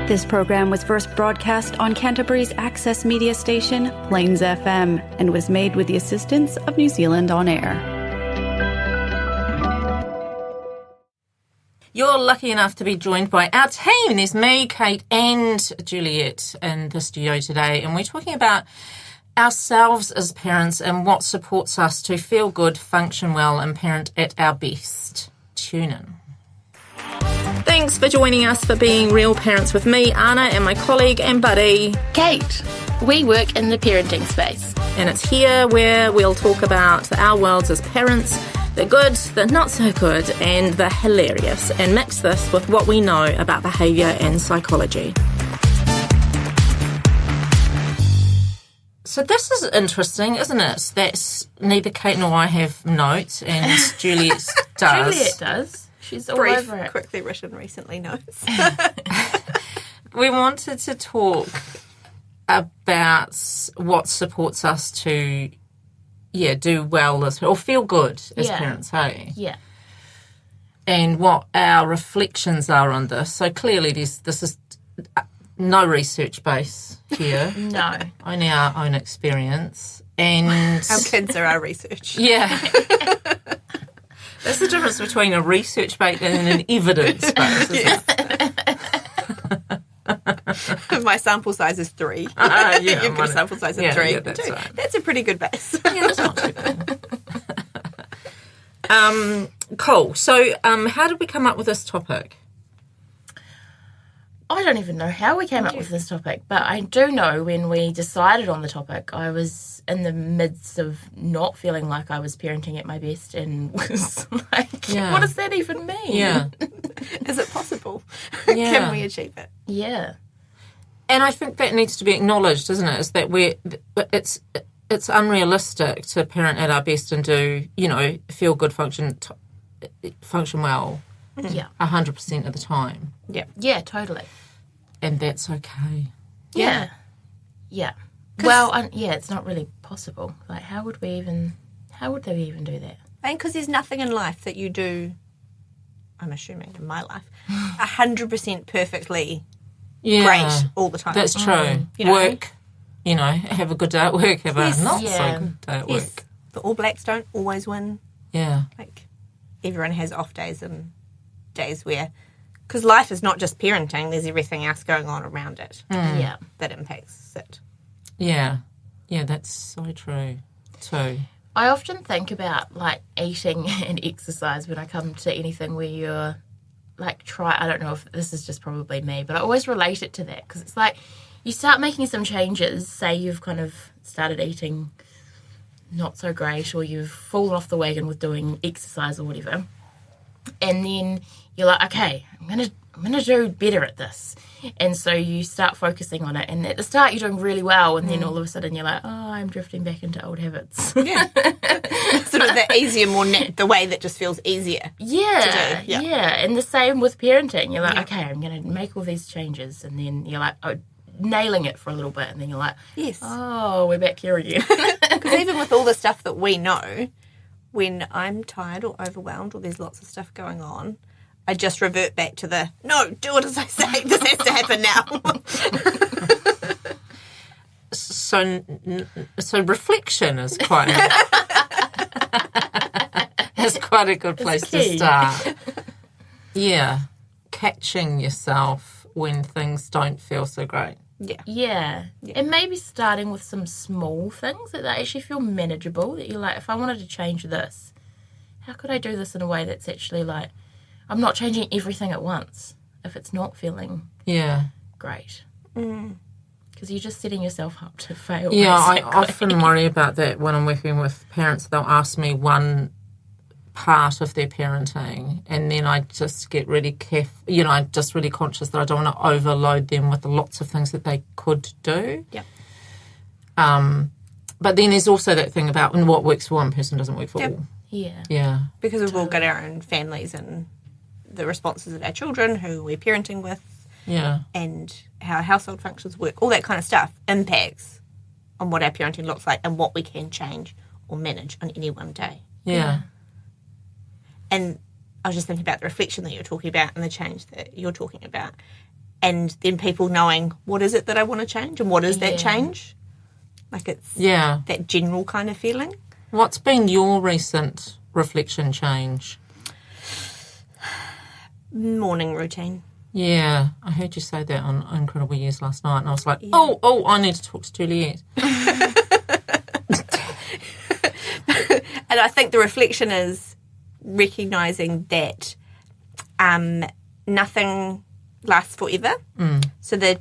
This program was first broadcast on Canterbury's access media station, Plains FM, and was made with the assistance of New Zealand On Air. You're lucky enough to be joined by our team. There's me, Kate, and Juliet in the studio today, and we're talking about ourselves as parents and what supports us to feel good, function well, and parent at our best. Tune in. Thanks for joining us for Being Real Parents with me, Anna, and my colleague and buddy, Kate. We work in the parenting space. and it's here where we'll talk about our worlds as parents, the good, the not so good, and the hilarious, and mix this with what we know about behaviour and psychology. So this is interesting, isn't it? That neither Kate nor I have notes, and Juliet does. Juliet does. She's all Brief, over it. quickly written recently notes. We wanted to talk about what supports us to, do well or feel good as parents, hey? Yeah. And what our reflections are on this. So clearly this is no research base here. No. Only our own experience. And Our kids are our research. yeah. That's the difference between a research base and an evidence base, isn't it? My sample size is 3. You've got a sample size of 3. Yeah, that's right. That's a pretty good base. Yeah, that's not too bad. Cool. So how did we come up with this topic? I don't even know how we came up with this topic, but I do know when we decided on the topic, I was in the midst of not feeling like I was parenting at my best and was like, what does that even mean? Yeah. Is it possible? Yeah. Can we achieve it? Yeah. And I think that needs to be acknowledged, isn't it? Is that it's unrealistic to parent at our best and do, feel good, function well. Yeah. 100% of the time. Yeah. Yeah, totally. And that's okay. Yeah. Yeah. Well, it's not really possible. Like, how would they even do that? And because there's nothing in life that you do, I'm assuming in my life, 100% perfectly great all the time. That's true. Work, have a good day at work, have a not so good day at work. The All Blacks don't always win. Yeah. Like, everyone has off days and days where, because life is not just parenting, there's everything else going on around it Yeah. that impacts it. Yeah. Yeah, that's so true too. I often think about, like, eating and exercise when I come to anything where you're, like, I don't know if this is just probably me, but I always relate it to that because it's like you start making some changes, say you've kind of started eating not so great or you've fallen off the wagon with doing exercise or whatever, and then you're like, okay, I'm gonna do better at this. And so you start focusing on it. And at the start, you're doing really well. And then all of a sudden, you're like, oh, I'm drifting back into old habits. Yeah. Sort of the easier, the way that just feels easier. Yeah. To do. And the same with parenting. You're like, okay, I'm going to make all these changes. And then you're like, nailing it for a little bit. And then you're like, yes. Oh, we're back here again. Because even with all the stuff that we know, when I'm tired or overwhelmed or there's lots of stuff going on, I just revert back to no, do it as I say. This has to happen now. So reflection is quite a good place to start. Yeah, catching yourself when things don't feel so great. Yeah. And maybe starting with some small things that actually feel manageable. That you're like, if I wanted to change this, how could I do this in a way that's actually like, I'm not changing everything at once if it's not feeling great. Because you're just setting yourself up to fail. Yeah, basically. I often worry about that when I'm working with parents. They'll ask me one part of their parenting and then I just get really careful, I'm just really conscious that I don't want to overload them with lots of things that they could do. Yeah. But then there's also that thing about when what works for one person doesn't work for all. Yeah. Yeah. Because we've all got our own families and the responses of our children, who we're parenting with, and how our household functions work, all that kind of stuff impacts on what our parenting looks like and what we can change or manage on any one day. Yeah. And I was just thinking about the reflection that you're talking about and the change that you're talking about. and then people knowing what is it that I want to change and what is that change. Like it's that general kind of feeling. What's been your recent reflection change? Morning routine. Yeah, I heard you say that on Incredible Years last night, and I was like, oh, I need to talk to Juliet. And I think the reflection is recognising that nothing lasts forever. So the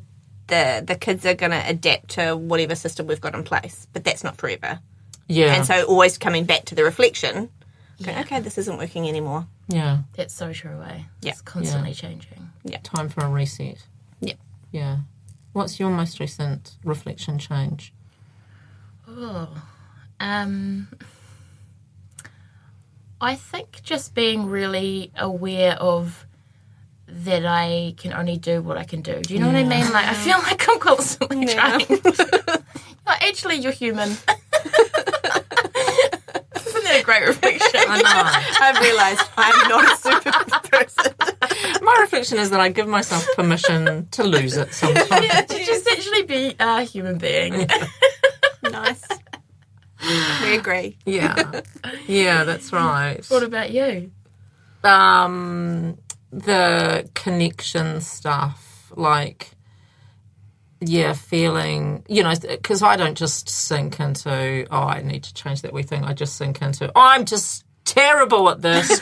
kids are going to adapt to whatever system we've got in place, but that's not forever. Yeah. And so always coming back to the reflection, going, okay, this isn't working anymore. Yeah. That's so true, eh? Yeah. It's constantly changing. Yeah. Time for a reset. Yeah. Yeah. What's your most recent reflection change? I think just being really aware of that I can only do what I can do. Do you know what I mean? Like, I feel like I'm constantly trying. Actually, you're human. Isn't that a great reflection? I know. I've realised I'm not a super person. My reflection is that I give myself permission to lose it sometimes. Yeah, to just actually be a human being. Nice. We agree. Yeah. Yeah, that's right. What about you? The connection stuff, like, feeling, because I don't just sink into, I need to change that wee thing. I just sink into, I'm just terrible at this.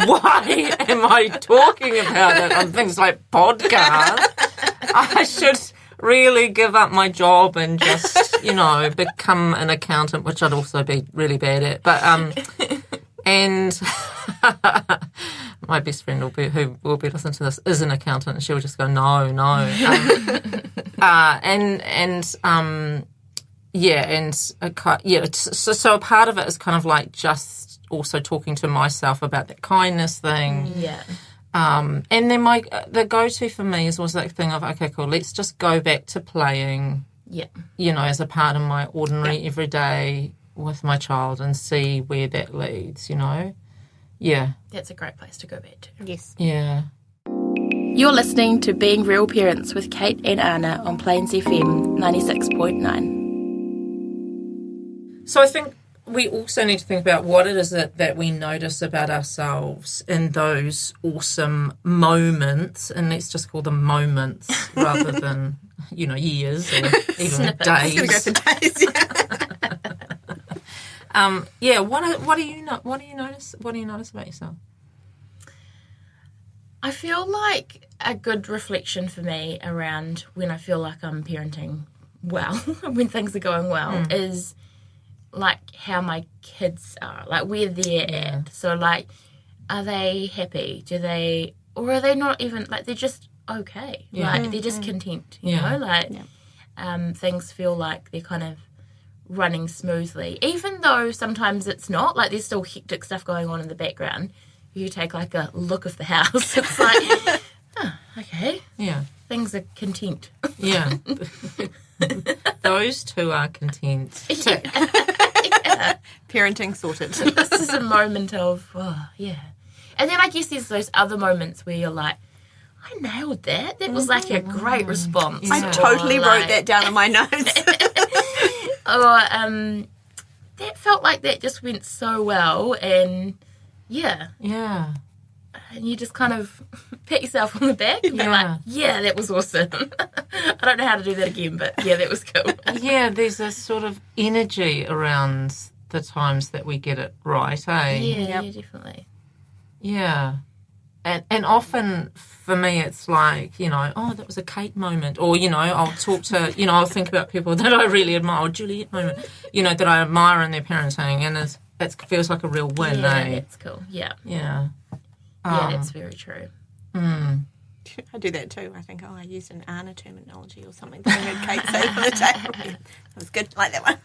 Why am I talking about it on things like podcasts? I should really give up my job and just, become an accountant, which I'd also be really bad at. But, and my best friend who will be listening to this is an accountant, and she'll just go, no. So a part of it is kind of like just also talking to myself about that kindness thing. Yeah. And then the go-to for me is always that thing of, okay, cool, let's just go back to playing, as a part of my ordinary everyday with my child and see where that leads, Yeah. That's a great place to go back to. Yes. Yeah. You're listening to Being Real Parents with Kate and Anna on Plains FM 96.9. So I think we also need to think about what it is that we notice about ourselves in those awesome moments, and let's just call them moments rather than, years or even Snippets. days. It's going to go for days, What do you notice? What do you notice about yourself? I feel like a good reflection for me around when I feel like I'm parenting well, when things are going well, is like how my kids are, like where they're at. So like, are they happy? Or are they not even, like, they're just okay. Yeah. Like they're just content, you know, like things feel like they're kind of running smoothly, even though sometimes it's not, like there's still hectic stuff going on in the background. You take like a look of the house, it's like, okay, things are content. Yeah. Those two are content. Parenting sorted. This is a moment of, and then I guess there's those other moments where you're like, I nailed that. That was like a great response. I totally wrote that down in my notes. Or that felt like that just went so well, and and you just kind of pat yourself on the back and you're like, that was awesome. I don't know how to do that again, but that was cool. There's a sort of energy around the times that we get it right, eh? Yeah, definitely. Yeah. And often for me it's like, that was a Kate moment, or, I'll talk to, I'll think about people that I really admire, or Juliet moment, that I admire in their parenting, and it feels like a real win, eh? That's cool. Yeah. Yeah. That's very true. I do that too. I think, I used an Anna terminology or something that I heard Kate say on the table. That was good. I like that one.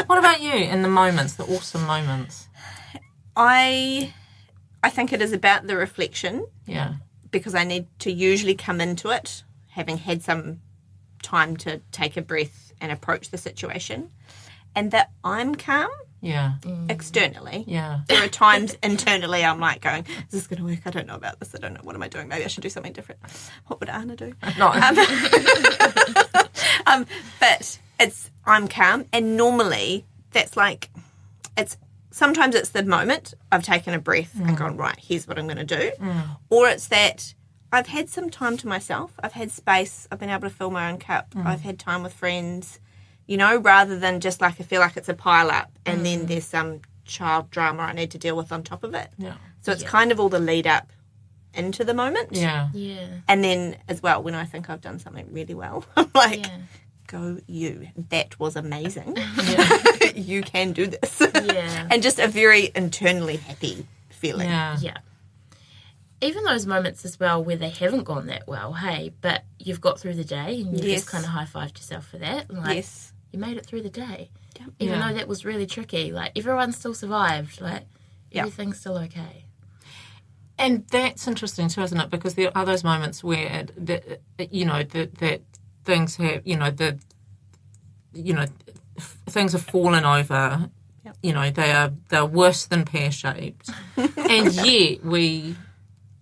What about you in the moments, the awesome moments? I think it is about the reflection. Yeah. Because I need to usually come into it having had some time to take a breath and approach the situation. And that I'm calm externally. Yeah. There are times internally I'm like going, is this going to work? I don't know about this. I don't know. What am I doing? Maybe I should do something different. What would Anna do? No. But I'm calm, and normally that's like, sometimes it's the moment I've taken a breath and gone, right, here's what I'm going to do. Or it's that I've had some time to myself. I've had space. I've been able to fill my own cup. I've had time with friends, rather than just like I feel like it's a pile up and then there's some child drama I need to deal with on top of it. Yeah. So it's kind of all the lead up into the moment. Yeah. Yeah. And then as well, when I think I've done something really well, I'm like, go you. That was amazing. You can do this. Yeah. And just a very internally happy feeling. Yeah. Yeah. Even those moments as well where they haven't gone that well, hey, but you've got through the day and you just kind of high-fived yourself for that. Like, Yes. you made it through the day. Yep. Even though that was really tricky. Like, everyone still survived. Like, Yep. everything's still okay. And that's interesting too, isn't it? Because there are those moments where, that things have, things have fallen over. Yep. They're worse than pear-shaped. And yet we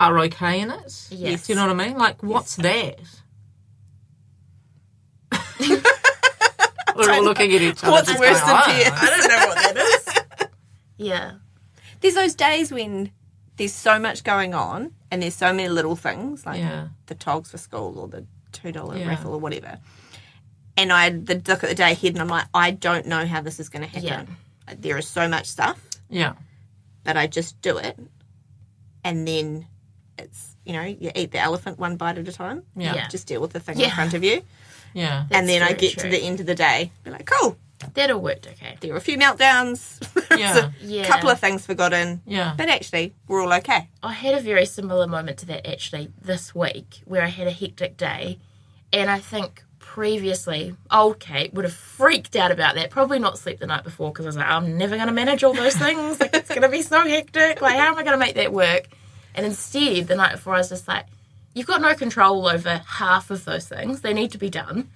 are okay in it. Yes. Do you know what I mean? Like, what's that? We're all looking at each other. What's just worse going, than "Oh, tears?" I don't know what that is. Yeah. There's those days when there's so much going on and there's so many little things like the togs for school or the $2 raffle or whatever. And I look at the day ahead and I'm like, I don't know how this is going to happen. Yeah. There is so much stuff. Yeah. But I just do it. And then it's, you eat the elephant one bite at a time. Yeah. Just deal with the thing in front of you. Yeah. And then I very get true. to the end of the day, be like, cool. That all worked okay. There were a few meltdowns. Yeah. A couple of things forgotten. Yeah. But actually, we're all okay. I had a very similar moment to that actually this week where I had a hectic day, and I think previously old Kate would have freaked out about that, probably not slept the night before because I was like, I'm never going to manage all those things. Like, it's going to be so hectic. Like, how am I going to make that work? And instead, the night before, I was just like, you've got no control over half of those things. They need to be done.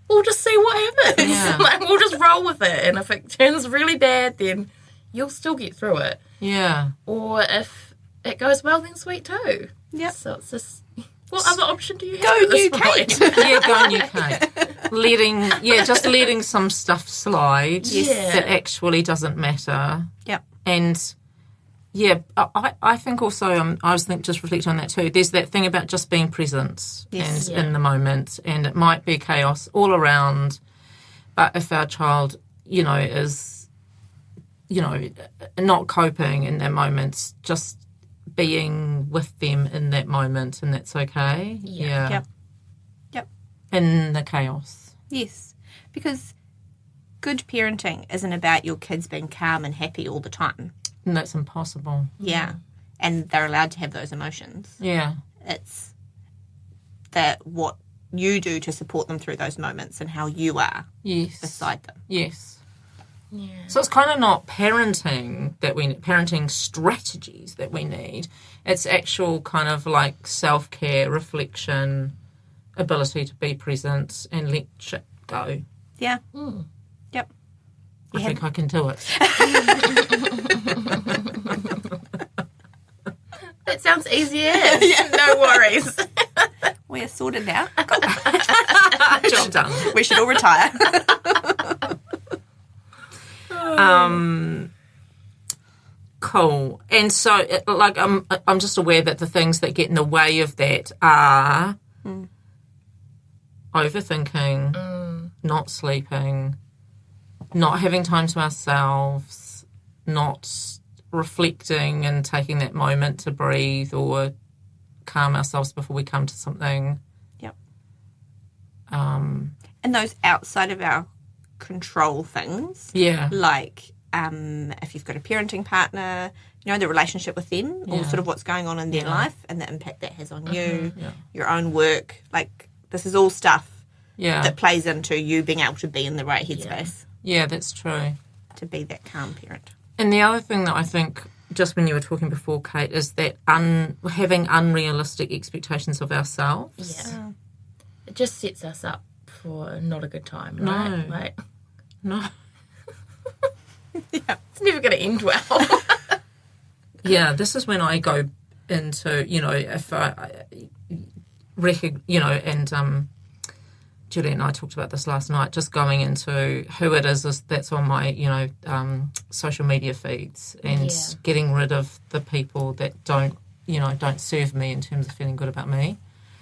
We'll just see what happens. Yeah. Like, we'll just roll with it. And if it turns really bad, then you'll still get through it. Yeah. Or if it goes well, then sweet too. Yep. So it's just, what other option do you have? Go at this you, point? Kate. Yeah, go new Kate. Just letting some stuff slide Yes. that actually doesn't matter. Yep. And I think also, I was just reflecting on that too. There's that thing about just being present and in the moment, and it might be chaos all around, but if our child, is, not coping in their moments, just being with them in that moment, and that's okay. Yeah. Yep. In the chaos. Yes. Because good parenting isn't about your kids being calm and happy all the time. And that's impossible. Yeah. And they're allowed to have those emotions. Yeah. It's that what you do to support them through those moments and how you are Yes. beside them. Yes. Yeah. So it's kind of not parenting strategies that we need. It's actual kind of like self-care, reflection, ability to be present and let shit go. Yeah. Yep. I think I can do it. That sounds easy as. No worries. We're sorted now. Job done. We should all retire. Cool. And so, I'm just aware that the things that get in the way of that are overthinking, not sleeping, not having time to ourselves, not reflecting and taking that moment to breathe or calm ourselves before we come to something. Yep. And those outside of our control things. Yeah. Like if you've got a parenting partner, the relationship with them, or sort of what's going on in their life and the impact that has on you, your own work. Like, this is all stuff that plays into you being able to be in the right headspace. Yeah, that's true. To be that calm parent. And the other thing that I think, just when you were talking before, Kate, is that having unrealistic expectations of ourselves. Yeah. It just sets us up for not a good time, No. right? Like, No. It's never going to end well. Yeah, this is when I go into, if I and Juliet and I talked about this last night, just going into who it is that's on my, social media feeds and getting rid of the people that don't serve me in terms of feeling good about me.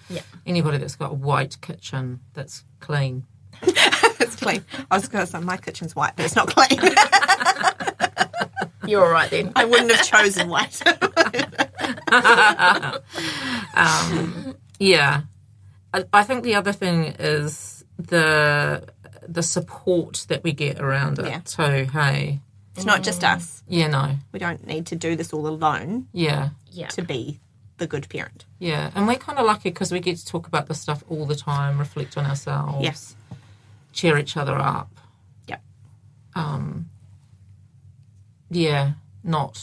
Yeah. Anybody that's got a white kitchen that's clean. It's clean. I was going to say my kitchen's white, but it's not clean. You're all right then. I wouldn't have chosen white. Yeah. I think the other thing is the support that we get around it too, hey? It's not just us. Yeah, no. We don't need to do this all alone Yeah. to be the good parent. Yeah, and we're kind of lucky because we get to talk about this stuff all the time, reflect on ourselves, Yes. cheer each other up. Yep. Yeah, not,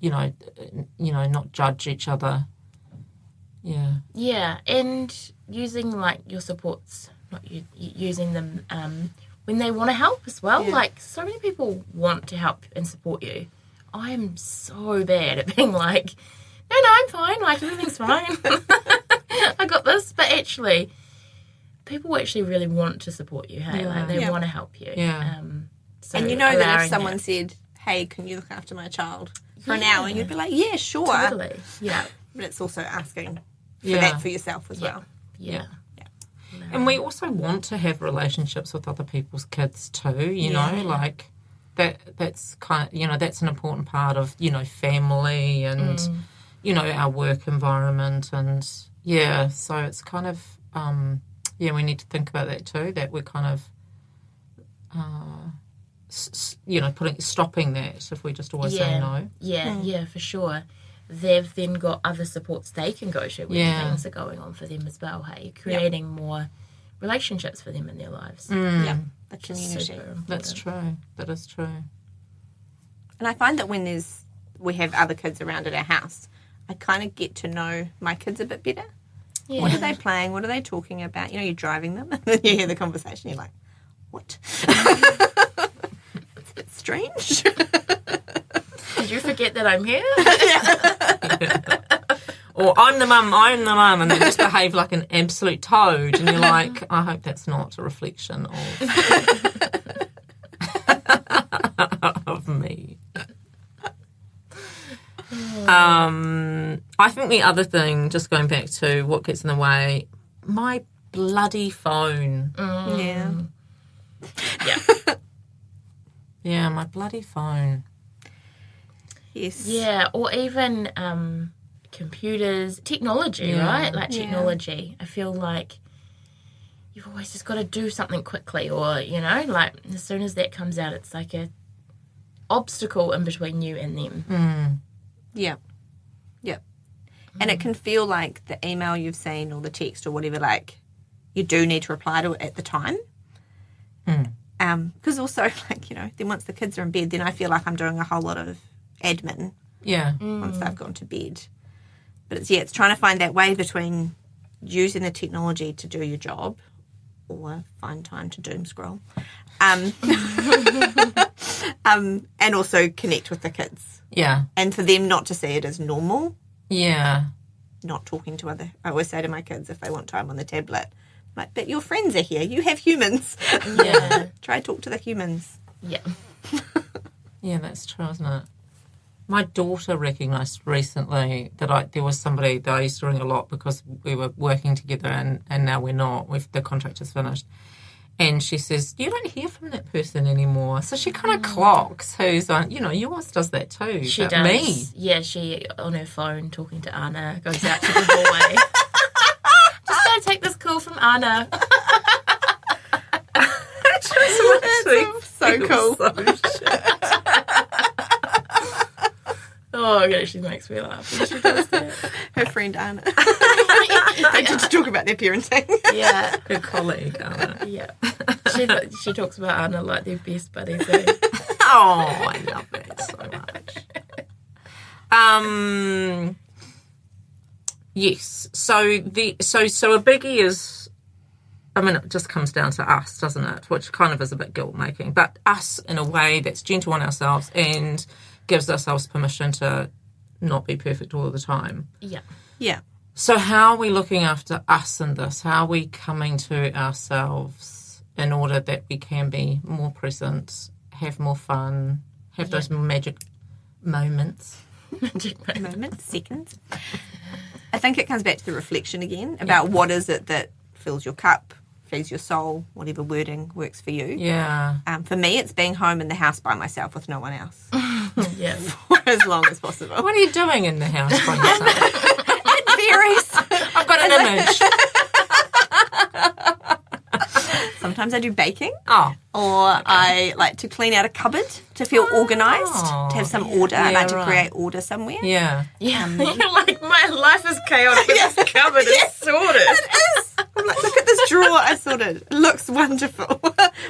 not judge each other. Yeah. Yeah, and using like your supports, not using them when they want to help as well. Yeah. Like so many people want to help and support you. I am so bad at being like, no, I'm fine. Like everything's fine. I got this. But actually, people actually really want to support you. Hey, like they want to help you. Yeah. So And you know that if allowing someone that. said, hey, can you look after my child for an hour? You'd be like, yeah, sure. Totally. Yeah. But it's also asking for Yeah. that for yourself as well. Yeah. And we also want to have relationships with other people's kids too, you know, like that's kind of, that's an important part of, family and, our work environment. And so it's kind of, we need to think about that too, that we're kind of, stopping that if we just always say no. Yeah, for sure. They've then got other supports they can go to when things are going on for them as well, hey? Creating more relationships for them in their lives. Yeah, the community. That's true. That is true. And I find that when we have other kids around at our house, I kind of get to know my kids a bit better. Yeah. What are they playing? What are they talking about? You're driving them and then you hear the conversation. You're like, what? It's a bit strange. Did you forget that I'm here? Or I'm the mum, and they just behave like an absolute toad, and you're like, I hope that's not a reflection of me. I think the other thing, just going back to what gets in the way, my bloody phone. Yeah. Yeah, my bloody phone. Yes. Yeah, or even computers, technology, right? Like technology. I feel like you've always just got to do something quickly or, like as soon as that comes out, it's like a obstacle in between you and them. Yeah. Yep. And it can feel like the email you've seen or the text or whatever, like you do need to reply to it at the time. Because also, like, then once the kids are in bed, then I feel like I'm doing a whole lot of admin once they've gone to bed. But it's trying to find that way between using the technology to do your job or find time to doom scroll. And also connect with the kids. Yeah. And for them not to see it as normal. Yeah. Not talking to other... I always say to my kids if they want time on the tablet, I'm like, but your friends are here. You have humans. Yeah. Try to talk to the humans. Yeah. Yeah, that's true, isn't it? My daughter recognised recently that there was somebody that I used to ring a lot because we were working together and now we're not. The contract is finished. And she says, you don't hear from that person anymore. So she kind of clocks who's on, yours does that too. She but does. Me. Yeah, she, on her phone, talking to Anna, goes out to the hallway. Just gotta take this call from Anna. So cool. Oh, God, she makes me laugh when she does that. Her friend Anna. They get to talk about their parenting. Yeah. Her colleague, Anna. Yeah. She talks about Anna like they're best buddies. Eh? Oh, I love that so much. Yes. So a biggie is I mean, it just comes down to us, doesn't it? Which kind of is a bit guilt-making. But us in a way that's gentle on ourselves and gives ourselves permission to not be perfect all the time. Yeah. Yeah. So how are we looking after us in this? How are we coming to ourselves in order that we can be more present, have more fun, have those magic moments? Moments, seconds. I think it comes back to the reflection again about what is it that fills your cup, feeds your soul, whatever wording works for you. Yeah. For me, it's being home in the house by myself with no one else Yeah. for as long as possible. What are you doing in the house by yourself? It varies. I've got an image. Sometimes I do baking. Oh. Or I like to clean out a cupboard to feel organised, to have some order. I like to create order somewhere. Yeah. Yeah. You're like, my life is chaotic, but this cupboard is sorted. It is. I'm like, look at this drawer I sorted. It looks wonderful.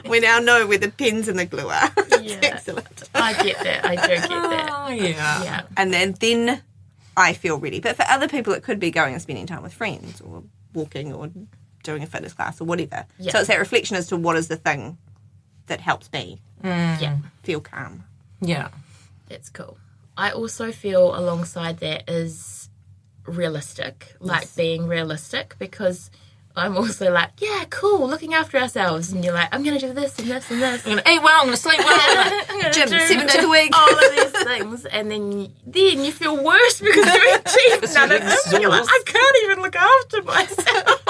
We now know where the pens and the glue are. Yeah. Excellent. I get that. I do get that. Oh, yeah. Yeah. And then I feel ready. But for other people, it could be going and spending time with friends or walking or doing a fitness class or whatever. Yeah. So it's that reflection as to what is the thing that helps me feel calm. Yeah. That's cool. I also feel alongside that is realistic, like being realistic, because I'm also like, yeah, cool, looking after ourselves. And you're like, I'm going to do this and this and this. I'm going to eat well, I'm going to sleep well. I'm gonna Gym do 7 days a week. all of these things. And then you feel worse because you achieved none of them. You're like, I can't even look after myself.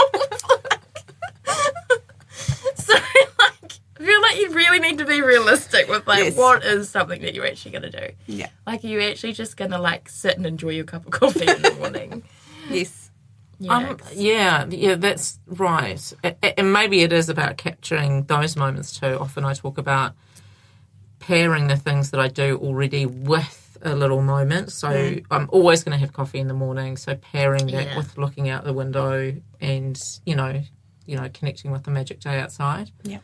So, like, I feel like you really need to be realistic with, like, what is something that you're actually going to do. Yeah. Like, are you actually just going to, like, sit and enjoy your cup of coffee in the morning? Yes. Yeah. Yeah, that's right. And maybe it is about capturing those moments too. Often I talk about pairing the things that I do already with a little moment. So I'm always going to have coffee in the morning. So pairing that with looking out the window and, you know, connecting with the magic day outside. Yeah.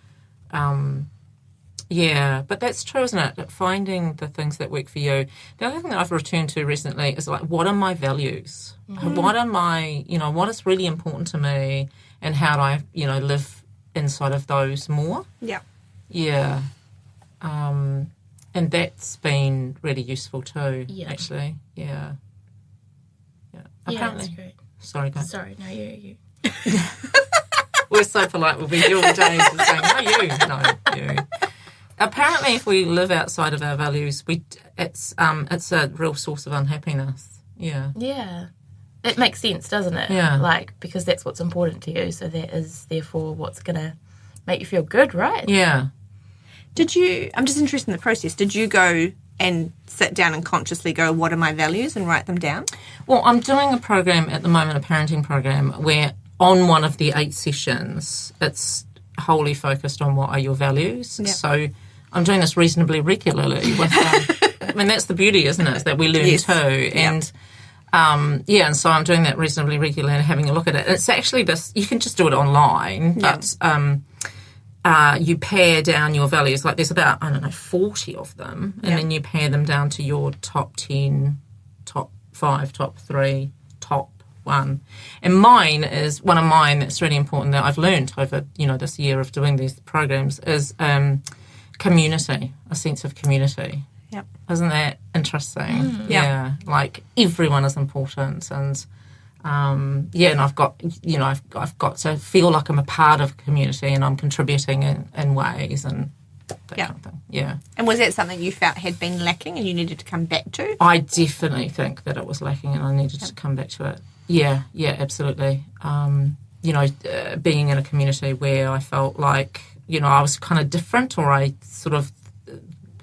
Yeah, but that's true, isn't it? That finding the things that work for you. The other thing that I've returned to recently is like, what are my values? What am I, what is really important to me, and how do I, live inside of those more? Yeah. Yeah. And that's been really useful too, actually. Yeah. Yeah. Yeah, that's great. Sorry, guys. Sorry, no, you. We're so polite. We'll be here all day just saying, no, you. Apparently, if we live outside of our values, it's a real source of unhappiness. Yeah. Yeah. It makes sense, doesn't it? Yeah. Like, because that's what's important to you, so that is therefore what's going to make you feel good, right? Yeah. I'm just interested in the process, did you go and sit down and consciously go, what are my values, and write them down? Well, I'm doing a program at the moment, a parenting program, where on one of the 8 sessions, it's wholly focused on what are your values. Yep. So I'm doing this reasonably regularly with I mean, that's the beauty, isn't it, is that we learn too. And and so I'm doing that reasonably regularly and having a look at it. It's actually this, you can just do it online, but you pare down your values. Like there's about, 40 of them, and then you pare them down to your top 10, top 5, top 3, top 1. And mine is, one of mine that's really important that I've learned over, this year of doing these programs is community, a sense of community. Yep. Isn't that interesting? Yeah. Like everyone is important, and and I've got, I've got to feel like I'm a part of a community and I'm contributing in ways and that kind of thing. Yeah. And was that something you felt had been lacking and you needed to come back to? I definitely think that it was lacking and I needed to come back to it. Yeah, absolutely. Being in a community where I felt like, I was kind of different, or I sort of,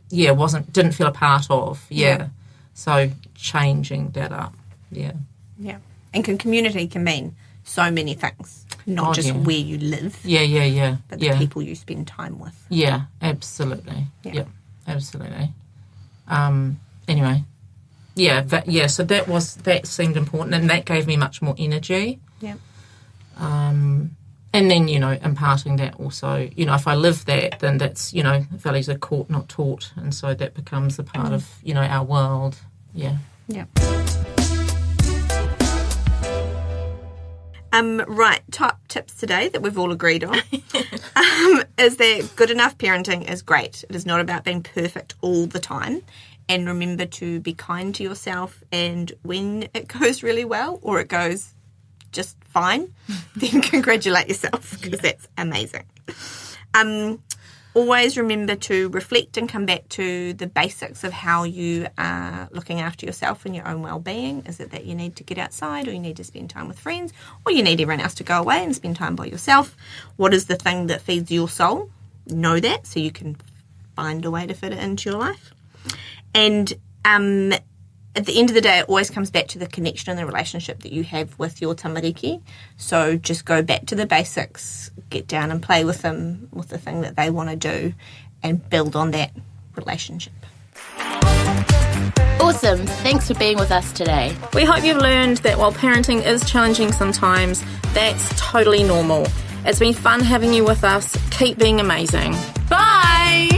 didn't feel a part of. Yeah. So changing that up. Yeah. Yeah. And community can mean so many things, not just where you live. Yeah. But the people you spend time with. Yeah, absolutely. Yeah. Absolutely. Anyway. So that seemed important, and that gave me much more energy. Yeah. And then, imparting that also, if I live that, then that's, values are caught, not taught. And so that becomes a part of, our world. Yeah. Yeah. Right, top tips today that we've all agreed on is that good enough parenting is great. It is not about being perfect all the time. And remember to be kind to yourself. And when it goes really well or it goes just fine, then congratulate yourself because that's amazing. Always remember to reflect and come back to the basics of how you are looking after yourself and your own well-being. Is it that you need to get outside, or you need to spend time with friends, or you need everyone else to go away and spend time by yourself? What is the thing that feeds your soul? Know that so you can find a way to fit it into your life. And at the end of the day, it always comes back to the connection and the relationship that you have with your tamariki. So just go back to the basics, get down and play with them with the thing that they want to do, and build on that relationship. Awesome. Thanks for being with us today. We hope you've learned that while parenting is challenging sometimes, that's totally normal. It's been fun having you with us. Keep being amazing. Bye!